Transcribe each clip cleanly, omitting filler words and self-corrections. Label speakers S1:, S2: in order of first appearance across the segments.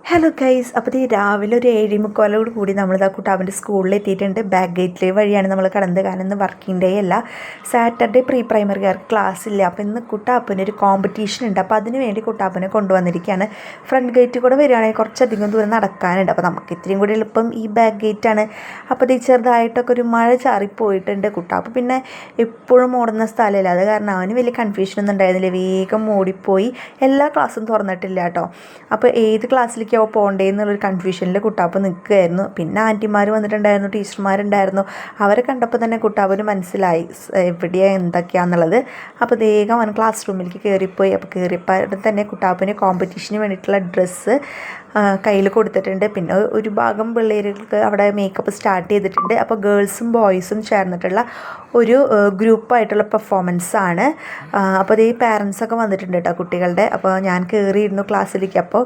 S1: Hello guys, അപ്പോൾ ഈ രാവിലെ ഒരു 7:45 കൂടി നമ്മളിതാ കുട്ടാപ്പൻ്റെ സ്കൂളിൽ എത്തിയിട്ടുണ്ട്. ബാക്ക് ഗേറ്റിലെ വഴിയാണ് നമ്മൾ കടന്നത്. കാരണം ഇന്ന് വർക്കിംഗ് ഡേ അല്ല, സാറ്റർഡേ പ്രീ പ്രൈമറിക്കാർക്ക് ക്ലാസ് ഇല്ല. അപ്പോൾ ഇന്ന് കുട്ടാപ്പന് ഒരു കോമ്പറ്റീഷൻ ഉണ്ട്. അപ്പോൾ അതിന് വേണ്ടി കുട്ടാപ്പനെ കൊണ്ടുവന്നിരിക്കുകയാണ്. ഫ്രണ്ട് ഗേറ്റ് കൂടെ വരികയാണെങ്കിൽ കുറച്ചധികം ദൂരം നടക്കാനുണ്ട്. അപ്പോൾ നമുക്ക് ഇത്രയും കൂടി എളുപ്പം ഈ ബാക്ക് ഗേറ്റാണ്. അപ്പോൾ ഈ ചെറുതായിട്ടൊക്കെ ഒരു മഴ ചാറിപ്പോയിട്ടുണ്ട്. കുട്ടാപ്പ് പിന്നെ എപ്പോഴും ഓടുന്ന സ്ഥലമില്ല, അത് കാരണം അവന് വലിയ കൺഫ്യൂഷനൊന്നും ഉണ്ടായിരുന്നില്ല. വേഗം ഓടിപ്പോയി. എല്ലാ ക്ലാസ്സും തുറന്നിട്ടില്ല കേട്ടോ. അപ്പോൾ ഏത് ക്ലാസ്സിലേക്ക് പോകണ്ടേന്നുള്ളൊരു കൺഫ്യൂഷനിൽ കുട്ടാപ്പ് നിൽക്കുകയായിരുന്നു. പിന്നെ ആൻറ്റിമാർ വന്നിട്ടുണ്ടായിരുന്നു, ടീച്ചർമാരുണ്ടായിരുന്നു. അവരെ കണ്ടപ്പോൾ തന്നെ കുട്ടാപ്പിന് മനസ്സിലായി എവിടെയാണ് എന്തൊക്കെയാണെന്നുള്ളത്. അപ്പോൾ വേഗം അവൻ ക്ലാസ് റൂമിലേക്ക് കയറിപ്പോയി. അപ്പോൾ കയറിയപ്പോൾ തന്നെ കുട്ടാപ്പിന് കോമ്പറ്റീഷന് വേണ്ടിയിട്ടുള്ള ഡ്രസ്സ് കയ്യിൽ കൊടുത്തിട്ടുണ്ട്. പിന്നെ ഒരു ഭാഗം പിള്ളേർക്ക് അവിടെ മേക്കപ്പ് സ്റ്റാർട്ട് ചെയ്തിട്ടുണ്ട്. അപ്പോൾ ഗേൾസും ബോയ്സും ചേർന്നിട്ടുള്ള ഒരു ഗ്രൂപ്പായിട്ടുള്ള പെർഫോമൻസാണ്. അപ്പോൾ ഈ പാരൻസൊക്കെ വന്നിട്ടുണ്ട് കേട്ടോ കുട്ടികളുടെ. അപ്പോൾ ഞാൻ കയറിയിരുന്നു ക്ലാസ്സിലേക്ക്. അപ്പോൾ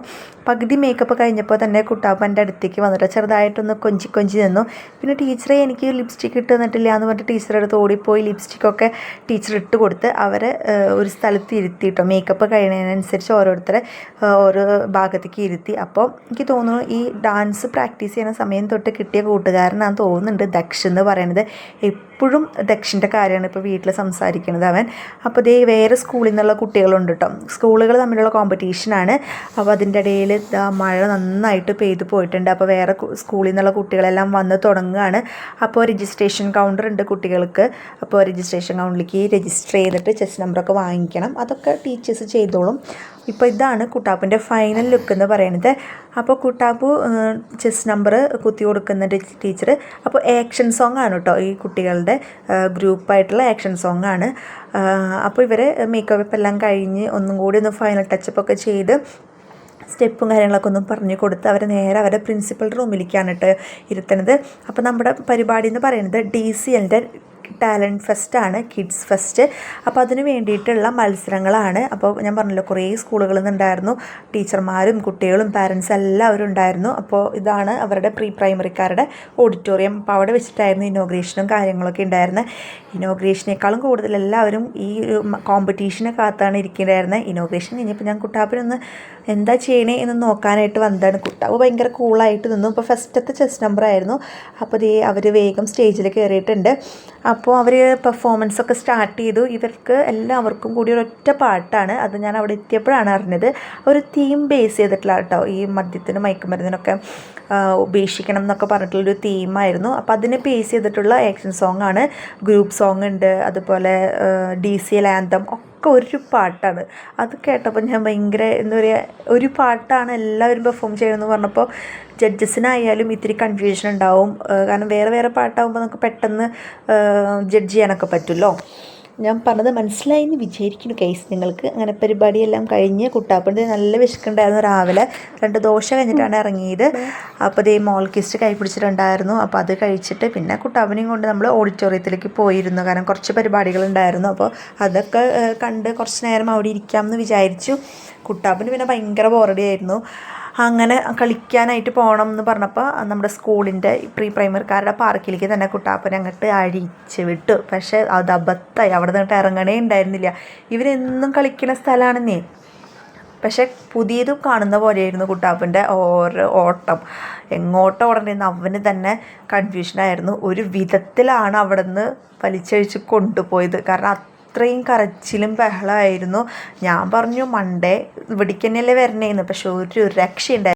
S1: പകുതി മേക്കപ്പ് കഴിഞ്ഞപ്പോൾ തന്നെ കുട്ടാപ്പ് എൻ്റെ അടുത്തേക്ക് വന്നിട്ട് ചെറുതായിട്ടൊന്ന് കൊഞ്ചി നിന്നു. പിന്നെ ടീച്ചറെ എനിക്ക് ലിപ്സ്റ്റിക്ക് ഇട്ട് തന്നിട്ടില്ല എന്ന് പറഞ്ഞിട്ട് ടീച്ചറുടെ അടുത്ത് ഓടിപ്പോയി ലിപ്സ്റ്റിക്കൊക്കെ ടീച്ചർ ഇട്ട് കൊടുത്ത് അവരെ ഒരു സ്ഥലത്ത് ഇരുത്തി കേട്ടോ. മേക്കപ്പ് കഴിയുന്നതിനനുസരിച്ച് ഓരോരുത്തരെ ഓരോ ഭാഗത്തേക്ക് ഇരുത്തി. അപ്പോൾ എനിക്ക് തോന്നുന്നു ഈ ഡാൻസ് പ്രാക്ടീസ് ചെയ്യുന്ന സമയം തൊട്ട് കിട്ടിയ കൂട്ടുകാരനാണെന്ന് തോന്നുന്നുണ്ട് ദക്ഷ് എന്ന് പറയുന്നത്. എപ്പോഴും ദക്ഷിൻ്റെ കാര്യമാണ് ഇപ്പോൾ വീട്ടിൽ സംസാരിക്കുന്നത് അവൻ. അപ്പോൾ വേറെ സ്കൂളിൽ നിന്നുള്ള കുട്ടികളുണ്ട് കേട്ടോ. സ്കൂളുകൾ തമ്മിലുള്ള കോമ്പറ്റീഷനാണ്. അപ്പോൾ അതിൻ്റെ ഇടയിൽ മഴ നന്നായിട്ട് പെയ്തു പോയിട്ടുണ്ട്. അപ്പോൾ വേറെ സ്കൂളിൽ നിന്നുള്ള കുട്ടികളെല്ലാം വന്ന് തുടങ്ങുകയാണ്. അപ്പോൾ രജിസ്ട്രേഷൻ കൗണ്ടർ ഉണ്ട് കുട്ടികൾക്ക്. അപ്പോൾ രജിസ്ട്രേഷൻ കൗണ്ടറിലേക്ക് രജിസ്റ്റർ ചെയ്തിട്ട് ചെസ് നമ്പറൊക്കെ വാങ്ങിക്കണം. അതൊക്കെ ടീച്ചേഴ്സ് ചെയ്തോളും. ഇപ്പോൾ ഇതാണ് കുട്ടാപ്പിൻ്റെ ഫൈനൽ ലുക്ക് എന്ന് പറയുന്നത്. അപ്പോൾ കുട്ടാപ്പ് ചെസ് നമ്പർ കുത്തി കൊടുക്കുന്ന ടീച്ചർ. അപ്പോൾ ആക്ഷൻ സോങ് ആണ് കേട്ടോ, ഈ കുട്ടികളുടെ ഗ്രൂപ്പായിട്ടുള്ള ആക്ഷൻ സോങ് ആണ്. അപ്പോൾ ഇവർ മേക്കപ്പ് എല്ലാം കഴിഞ്ഞ് ഒന്നും കൂടി ഒന്ന് ഫൈനൽ ടച്ചപ്പൊക്കെ ചെയ്ത് സ്റ്റെപ്പും കാര്യങ്ങളൊക്കെ ഒന്നും പറഞ്ഞു കൊടുത്ത് അവർ നേരെ അവരുടെ പ്രിൻസിപ്പൽ റൂമിലേക്കാണ് കേട്ടോ ഇരുത്തുന്നത്. അപ്പോൾ നമ്മുടെ പരിപാടി എന്ന് പറയുന്നത് DCLൻ്റെ ടാലൻറ്റ് ഫെസ്റ്റാണ്, കിഡ്സ് ഫെസ്റ്റ്. അപ്പോൾ അതിന് വേണ്ടിയിട്ടുള്ള മത്സരങ്ങളാണ്. അപ്പോൾ ഞാൻ പറഞ്ഞല്ലോ കുറേ സ്കൂളുകളിൽ നിന്നുണ്ടായിരുന്നു, ടീച്ചർമാരും കുട്ടികളും പാരൻസ് എല്ലാവരും ഉണ്ടായിരുന്നു. അപ്പോൾ ഇതാണ് അവരുടെ പ്രീ പ്രൈമറിക്കാരുടെ ഓഡിറ്റോറിയം. അപ്പോൾ അവിടെ വെച്ചിട്ടായിരുന്നു ഇനോഗ്രേഷനും കാര്യങ്ങളൊക്കെ ഉണ്ടായിരുന്നത്. ഇനോഗ്രേഷനേക്കാളും കൂടുതൽ എല്ലാവരും ഈ കോമ്പറ്റീഷനെ കാത്താണ് ഇരിക്കുന്നുണ്ടായിരുന്നത്. ഇനോഗ്രേഷൻ കഴിഞ്ഞപ്പോൾ ഞാൻ കുട്ടാപ്പിനൊന്ന് എന്താ ചെയ്യണേ എന്ന് നോക്കാനായിട്ട് വന്നതാണ്. കുട്ടാപ്പ് ഭയങ്കര കൂളായിട്ട് നിന്നു. ഇപ്പോൾ ഫസ്റ്റത്തെ ചെസ് നമ്പർ ആയിരുന്നു. അപ്പോൾ അവർ വേഗം സ്റ്റേജിൽ കയറിയിട്ടുണ്ട്. അപ്പോൾ അവർ പെർഫോമൻസൊക്കെ സ്റ്റാർട്ട് ചെയ്തു. ഇവർക്ക് എല്ലാവർക്കും കൂടി ഒരൊറ്റ പാട്ടാണ്. അത് ഞാൻ അവിടെ എത്തിയപ്പോഴാണ് അറിഞ്ഞത്. ഒരു തീം ബേസ് ചെയ്തിട്ടുള്ള കേട്ടോ, ഈ മദ്യത്തിനും മയക്കുമരുന്നിനൊക്കെ ഉപേക്ഷിക്കണം എന്നൊക്കെ പറഞ്ഞിട്ടുള്ളൊരു തീമായിരുന്നു. അപ്പോൾ അതിനെ ബേസ് ചെയ്തിട്ടുള്ള ആക്ഷൻ സോങ് ആണ്. ഗ്രൂപ്പ് സോങ് ഉണ്ട്, അതുപോലെ DCL ആന്തം ഒക്കെ ഒരു പാട്ടാണ്. അത് കേട്ടപ്പോൾ ഞാൻ ഭയങ്കര എന്താ പറയുക, ഒരു പാട്ടാണ് എല്ലാവരും പെർഫോം ചെയ്യണമെന്ന് പറഞ്ഞപ്പോൾ ജഡ്ജസിനായാലും ഇത്തിരി കൺഫ്യൂഷൻ ഉണ്ടാവും. കാരണം വേറെ പാട്ടാകുമ്പോൾ നമുക്ക് പെട്ടെന്ന് ജഡ്ജ് ചെയ്യാനൊക്കെ പറ്റുമല്ലോ. ഞാൻ പറഞ്ഞത് മനസ്സിലായി എന്ന് വിചാരിക്കുന്നു കേസ് നിങ്ങൾക്ക്. അങ്ങനെ പരിപാടിയെല്ലാം കഴിഞ്ഞ് കുട്ടാപ്പൻ്റെ നല്ല വിശക്കുണ്ടായിരുന്നു. രാവിലെ 2 ദോശ കഴിഞ്ഞിട്ടാണ് ഇറങ്ങിയത്. അപ്പോൾ മോൾ കിസ്റ്റ് കൈ പിടിച്ചിട്ടുണ്ടായിരുന്നു. അപ്പോൾ അത് കഴിച്ചിട്ട് പിന്നെ കുട്ടാപ്പനെയും കൊണ്ട് നമ്മൾ ഓഡിറ്റോറിയത്തിലേക്ക് പോയിരുന്നു. കാരണം കുറച്ച് പരിപാടികളുണ്ടായിരുന്നു. അപ്പോൾ അതൊക്കെ കണ്ട് കുറച്ച് നേരം അവിടെ ഇരിക്കാമെന്ന് വിചാരിച്ചു. കുട്ടാപ്പന് പിന്നെ ഭയങ്കര ബോറടിയായിരുന്നു. അങ്ങനെ കളിക്കാനായിട്ട് പോകണം എന്ന് പറഞ്ഞപ്പോൾ നമ്മുടെ സ്കൂളിൻ്റെ പ്രീ പ്രൈമറിക്കാരുടെ പാർക്കിലേക്ക് തന്നെ കുട്ടാപ്പനെ അങ്ങോട്ട് അഴിച്ച് വിട്ടു. പക്ഷേ അത് അബദ്ധമായി. അവിടെ നിന്നിട്ട് ഇറങ്ങണേ ഉണ്ടായിരുന്നില്ല. ഇവരെന്നും കളിക്കുന്ന സ്ഥലമാണെന്നേ. പക്ഷേ പുതിയതും കാണുന്ന പോലെയായിരുന്നു കുട്ടാപ്പൻ്റെ ഓരോ ഓട്ടം. എങ്ങോട്ട് ഓടേണ്ടതെന്ന് അവന് തന്നെ കൺഫ്യൂഷനായിരുന്നു. ഒരു വിധത്തിലാണ് അവിടെ നിന്ന് വലിച്ചഴിച്ച് കൊണ്ടുപോയത്. കാരണം അത്രയും കരച്ചിലും ബഹളമായിരുന്നു. ഞാൻ പറഞ്ഞു മൺഡേ ഇവിടേക്ക് തന്നെയല്ലേ വരണേന്ന്. പക്ഷെ ഒരു രക്ഷയുണ്ടായിരുന്നു.